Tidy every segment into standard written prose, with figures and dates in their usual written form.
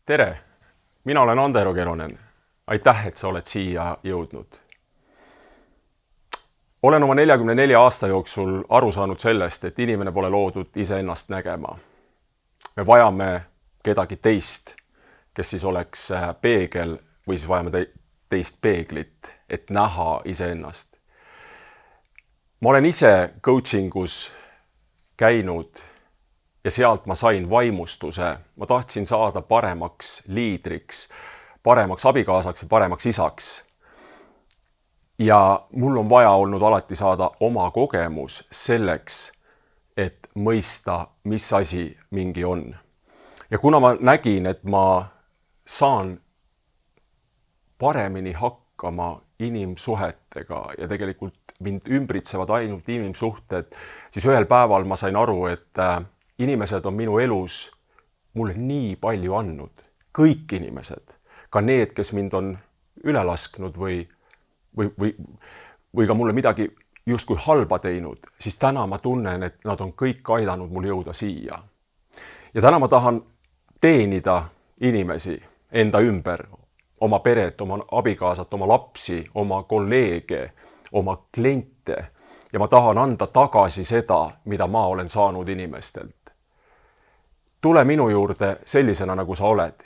Tere, mina olen Andero Keronen. Aitäh, et sa oled siia jõudnud. Olen oma 44 aasta jooksul aru saanud sellest, et inimene pole loodud iseennast nägema. Me vajame kedagi teist, kes siis oleks peegel või siis vajame teist peeglit, et näha iseennast. Ma olen ise coachingus käinud ja sealt ma sain vaimustuse. Ma tahtsin saada paremaks liidriks, paremaks abikaasaks ja paremaks isaks. Ja mul on vaja olnud alati saada oma kogemus selleks, et mõista, mis asi mingi on. Ja kuna ma nägin, et ma saan paremini hakkama inimsuhetega ja tegelikult mind ümbritsevad ainult inimsuhted, siis ühel päeval ma sain aru, et inimesed on minu elus mulle nii palju andnud. Kõik inimesed, ka need, kes mind on üle lasknud või ka mulle midagi justkui halba teinud, siis täna ma tunnen, et nad on kõik aidanud mul jõuda siia. Ja täna ma tahan teenida inimesi enda ümber, oma peret, oma abikaasat, oma lapsi, oma kolleege, oma kliente. Ja ma tahan anda tagasi seda, mida ma olen saanud inimestelt. Tule minu juurde sellisena, nagu sa oled.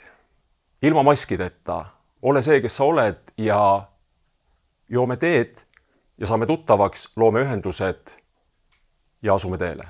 Ilma maskideta. Ole see, kes sa oled ja joome teed ja saame tuttavaks, loome ühendused ja asume teele.